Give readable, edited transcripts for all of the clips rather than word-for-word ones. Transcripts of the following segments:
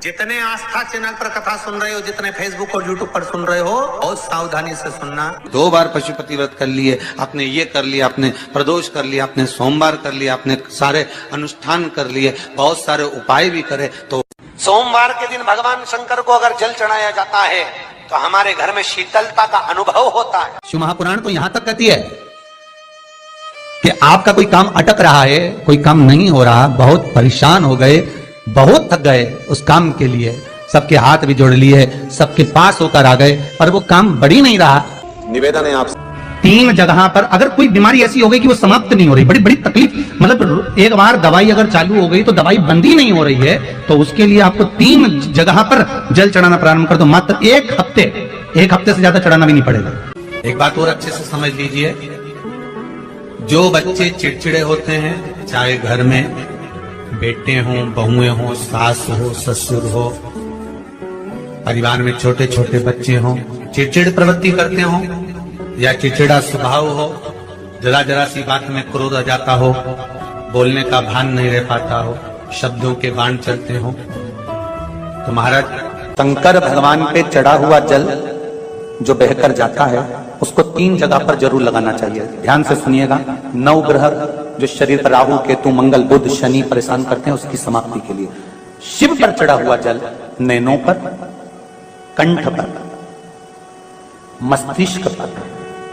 जितने आस्था चैनल पर कथा सुन रहे हो, जितने फेसबुक और यूट्यूब पर सुन रहे हो, बहुत सावधानी से सुनना। 2 बार पशुपति व्रत कर लिए आपने, ये कर लिया आपने, प्रदोष कर लिया आपने, सोमवार कर लिया आपने, सारे अनुष्ठान कर लिए, बहुत सारे उपाय भी करे। तो सोमवार के दिन भगवान शंकर को अगर जल चढ़ाया जाता है तो हमारे घर में शीतलता का अनुभव होता है। शिव महापुराण तो यहां तक कहती है कि आपका कोई काम अटक रहा है, कोई काम नहीं हो रहा, बहुत परेशान हो गए, बहुत थक गए उस काम के लिए, सबके हाथ भी जोड़ लिए, सबके पास होकर आ गए, पर वो काम बढ़ ही नहीं रहा। निवेदन है आपसे, 3 जगह पर अगर कोई बीमारी ऐसी हो गई कि वो समाप्त नहीं हो रही, बड़ी बड़ी तकलीफ, मतलब एक बार दवाई अगर चालू हो गई तो दवाई बंद ही नहीं हो रही है, तो उसके लिए आपको 3 जगह पर जल चढ़ाना प्रारंभ कर दो। मात्र 1 हफ्ते से ज्यादा चढ़ाना भी नहीं पड़ेगा। एक बात और अच्छे से समझ लीजिए, जो बच्चे चिड़चिड़े होते हैं, चाहे घर में बेटे हों, बहुएं हों, सास हो, ससुर हो, परिवार में छोटे छोटे बच्चे हों, चिड़चिड़ प्रवृत्ति करते हों या चिड़चिड़ा स्वभाव हो, जरा जरा सी बात में क्रोध आ जाता हो, बोलने का भान नहीं रह पाता हो, शब्दों के बाण चलते हो, तो महाराज शंकर भगवान पे चढ़ा हुआ जल जो बहकर जाता है उसको 3 जगह पर जरूर लगाना चाहिए। ध्यान से सुनिएगा। 9 ग्रह जो शरीर पर राहु, केतु, मंगल, बुध, शनि परेशान करते हैं, उसकी समाप्ति के लिए शिव पर चढ़ा हुआ जल नैनों पर, कंठ पर, मस्तिष्क पर,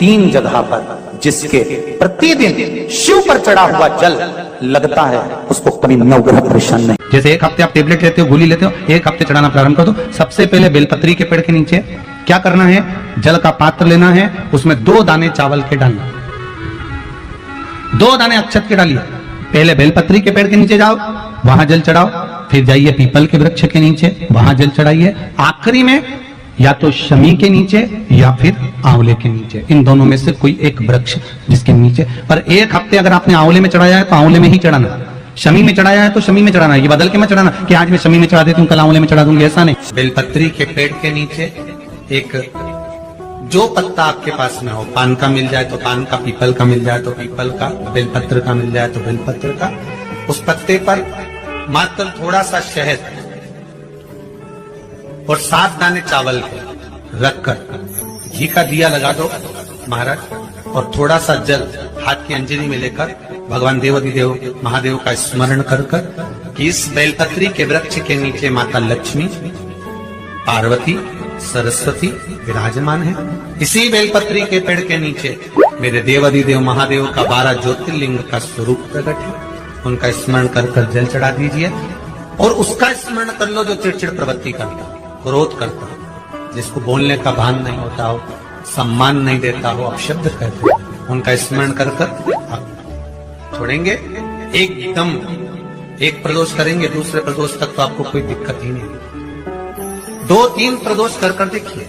3 जगह पर जिसके प्रतिदिन शिव पर चढ़ा हुआ जल लगता है उसको कभी 9 ग्रह परेशान नहीं। जैसे 1 हफ्ते आप टेबलेट लेते हो, गोली लेते हो, 1 हफ्ते चढ़ाना प्रारंभ कर दो। सबसे पहले बेलपत्री के पेड़ के नीचे क्या करना है, जल का पात्र लेना है, उसमें 2 दाने चावल के डालना, 2 दाने अक्षत के डालिए। पहले बेलपत्री के पेड़ के नीचे जाओ, वहां जल चढ़ाओ, फिर जाइए पीपल के वृक्ष के नीचे, वहां जल चढ़ाइए, आखिरी में या तो शमी के नीचे या फिर आंवले के नीचे, इन दोनों में से कोई एक वृक्ष जिसके नीचे। पर 1 हफ्ते अगर आपने आंवले में चढ़ाया है तो आंवले में ही चढ़ाना, शमी में चढ़ाया है तो शमी में चढ़ाना, ये बदल के मत चढ़ाना कि आज मैं शमी में चढ़ा देती हूँ कल आंवले में चढ़ा दूंगी, ऐसा नहीं। बेलपत्री के पेड़ के नीचे एक जो पत्ता आपके पास में हो, पान का मिल जाए तो पान का, पीपल का मिल जाए तो पीपल का, बेलपत्र का मिल जाए तो बेलपत्र का, उस पत्ते पर मात्र थोड़ा सा शहद और 7 दाने चावल के रखकर घी का दिया लगा दो महाराज, और थोड़ा सा जल हाथ की अंजलि में लेकर भगवान देवाधिदेव महादेव का स्मरण कर कर कि इस बेलपत्री के वृक्ष के नीचे माता लक्ष्मी, पार्वती, सरस्वती विराजमान है। इसी बेलपत्री के पेड़ के नीचे मेरे देवाधिदेव महादेव का 12 ज्योतिर्लिंग का स्वरूप प्रकट है, उनका स्मरण कर कर जल चढ़ा दीजिए। और उसका स्मरण कर लो जो चिड़चिड़ प्रवृत्ति करता, क्रोध करता, जिसको बोलने का भान नहीं होता हो, सम्मान नहीं देता हो, अपशब्द कहते हो, उनका स्मरण कर कर आप छोड़ेंगे। एकदम एक प्रदोष करेंगे, दूसरे प्रदोष तक तो आपको कोई दिक्कत ही नहीं। 2-3 प्रदोष कर कर देखिए,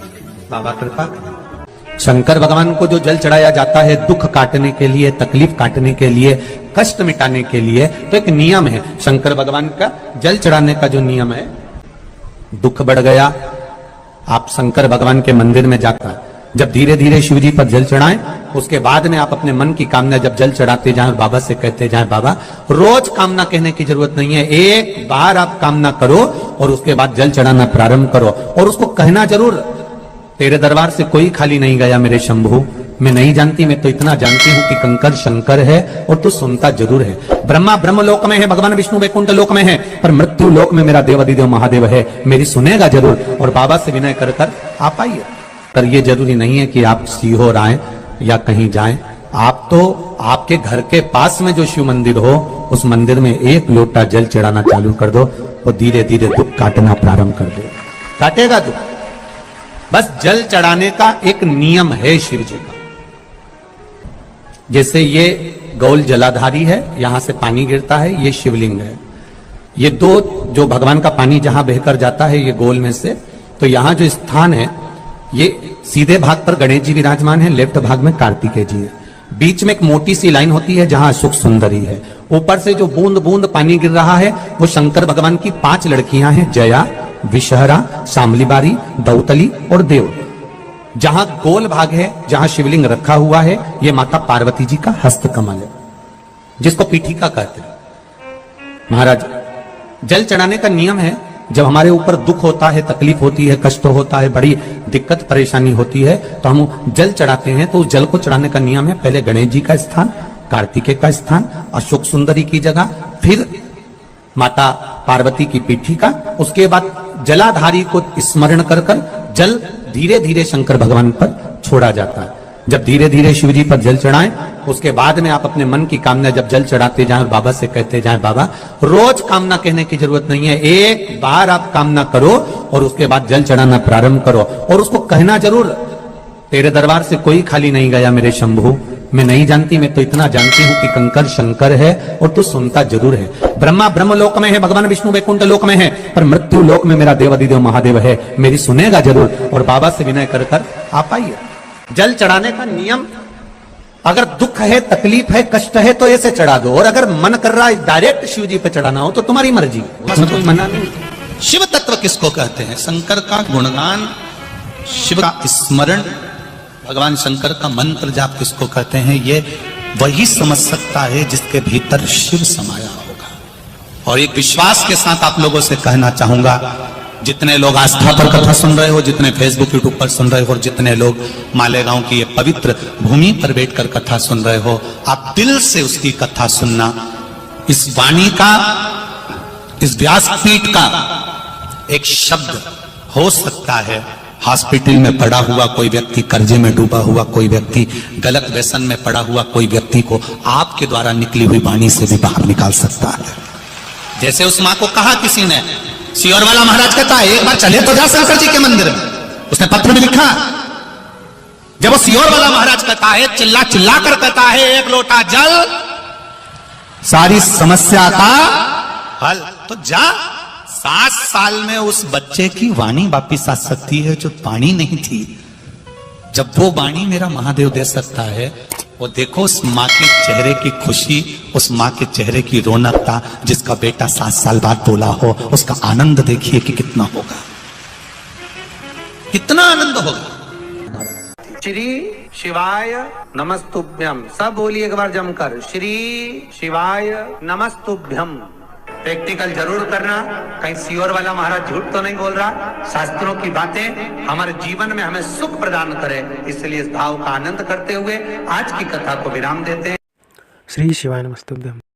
बाबा कृपा करें। शंकर भगवान को जो जल चढ़ाया जाता है दुख काटने के लिए, तकलीफ काटने के लिए, कष्ट मिटाने के लिए, तो एक नियम है शंकर भगवान का जल चढ़ाने का जो नियम है। दुख बढ़ गया, आप शंकर भगवान के मंदिर में जाकर जब धीरे धीरे शिव जी पर जल चढ़ाएं, उसके बाद में आप अपने मन की कामना जब जल चढ़ाते जाएं और बाबा से कहते जाएं, बाबा रोज कामना कहने की जरूरत नहीं है, एक बार आप कामना करो और उसके बाद जल चढ़ाना प्रारंभ करो। और उसको कहना जरूर, तेरे दरबार से कोई खाली नहीं गया मेरे शंभू, मैं नहीं जानती, मैं तो इतना जानती हूँ कि कंकर शंकर है और तू सुनता जरूर है। ब्रह्मा ब्रह्म लोक में है, भगवान विष्णु वैकुंठ लोक में है, पर मृत्यु लोक में मेरा देवाधिदेव महादेव है, मेरी सुनेगा जरूर। और बाबा से विनय कर कर आप आइए। पर ये जरूरी नहीं है कि आप सीहोर आए या कहीं जाएं, आप तो आपके घर के पास में जो शिव मंदिर हो उस मंदिर में 1 लोटा जल चढ़ाना चालू कर दो और धीरे धीरे दुख काटना प्रारंभ कर दो, काटेगा दुख। बस जल चढ़ाने का एक नियम है शिव जी का। जैसे ये गौल जलाधारी है, यहां से पानी गिरता है, ये शिवलिंग है। ये 2 जो भगवान का पानी जहां बहकर जाता है ये गोल में से, तो यहां जो स्थान है ये सीधे भाग पर गणेश जी विराजमान है, लेफ्ट भाग में कार्तिकेय जी है, बीच में एक मोटी सी लाइन होती है जहां सुख सुंदरी है, ऊपर से जो बूंद बूंद पानी गिर रहा है वो शंकर भगवान की 5 लड़कियां हैं, जया, विषहरा, शामलीबारी, दौतली और देव। जहां गोल भाग है, जहां शिवलिंग रखा हुआ है, ये माता पार्वती जी का हस्त कमल है, जिसको पीठिका कहते हैं। महाराज जल चढ़ाने का नियम है जब हमारे ऊपर दुख होता है, तकलीफ होती है, कष्ट होता है, बड़ी दिक्कत परेशानी होती है, तो हम जल चढ़ाते हैं। तो उस जल को चढ़ाने का नियम है, पहले गणेश जी का स्थान, कार्तिकेय का स्थान, अशोक सुंदरी की जगह, फिर माता पार्वती की पीठी का, उसके बाद जलाधारी को स्मरण कर कर जल धीरे धीरे शंकर भगवान पर छोड़ा जाता है। जब धीरे धीरे शिव जी पर जल चढ़ाएं, उसके बाद में आप अपने मन की कामना जब जल चढ़ाते जाएं और बाबा से कहते जाएं, बाबा रोज कामना कहने की जरूरत नहीं है, एक बार आप कामना करो और उसके बाद जल चढ़ाना प्रारंभ करो। और उसको कहना जरूर, तेरे दरबार से कोई खाली नहीं गया मेरे शंभू, मैं नहीं जानती, मैं तो इतना जानती हूं कि कंकर शंकर है और तू सुनता जरूर है। ब्रह्मा ब्रह्म लोक में है, भगवान विष्णु वैकुंठ लोक में है, पर मृत्यु लोक में मेरा देवाधिदेव महादेव है, मेरी सुनेगा जरूर। और बाबा से विनय कर कर आप आइए। जल चढ़ाने का नियम, अगर दुख है, तकलीफ है, कष्ट है तो ऐसे चढ़ा दो, और अगर मन कर रहा है डायरेक्ट शिव जी पे चढ़ाना हो तो तुम्हारी मर्जी, उसमें कोई मना नहीं। शिव तत्व किसको कहते हैं? शंकर का गुणगान, शिव का स्मरण, भगवान शंकर का मंत्र जाप किसको कहते हैं? ये वही समझ सकता है जिसके भीतर शिव समाया होगा। और एक विश्वास के साथ आप लोगों से कहना चाहूंगा, जितने लोग आस्था पर कथा सुन रहे हो, जितने फेसबुक यूट्यूब पर सुन रहे हो, और जितने लोग मालेगांव की ये पवित्र भूमि पर बैठकर कथा सुन रहे हो, आप दिल से उसकी कथा सुनना। इस वाणी का, इस व्यासपीठ का एक शब्द हो सकता है हॉस्पिटल में पड़ा हुआ कोई व्यक्ति, कर्जे में डूबा हुआ कोई व्यक्ति, गलत व्यसन में पड़ा हुआ कोई व्यक्ति को आपके द्वारा निकली हुई वाणी से भी बाहर निकाल सकता है। जैसे उस मां को कहा किसी ने, सियोर वाला महाराज कहता है एक बार चले तो जा शंकर जी के मंदिर में, उसने पत्र में लिखा। जब वो सियोर वाला महाराज कहता है, चिल्ला चिल्ला कर कहता है, एक लोटा जल सारी समस्या का हल, तो जा। 7 साल में उस बच्चे की वाणी वापिस आ सकती है जो वाणी नहीं थी। जब वो वाणी मेरा महादेव दे सकता है, वो देखो उस माँ के चेहरे की खुशी, उस माँ के चेहरे की रौनकता, जिसका बेटा 7 साल बाद बोला हो, उसका आनंद देखिए कि कितना होगा, कितना आनंद होगा। श्री शिवाय नमस्तुभ्यम, सब बोलिए एक बार जमकर, श्री शिवाय नमस्तुभ्यम। प्रैक्टिकल जरूर करना, कहीं सियोर वाला महाराज झूठ तो नहीं बोल रहा। शास्त्रों की बातें हमारे जीवन में हमें सुख प्रदान करे, इसलिए इस भाव का आनंद करते हुए आज की कथा को विराम देते हैं। श्री शिवाय नमस्तुभ्यम।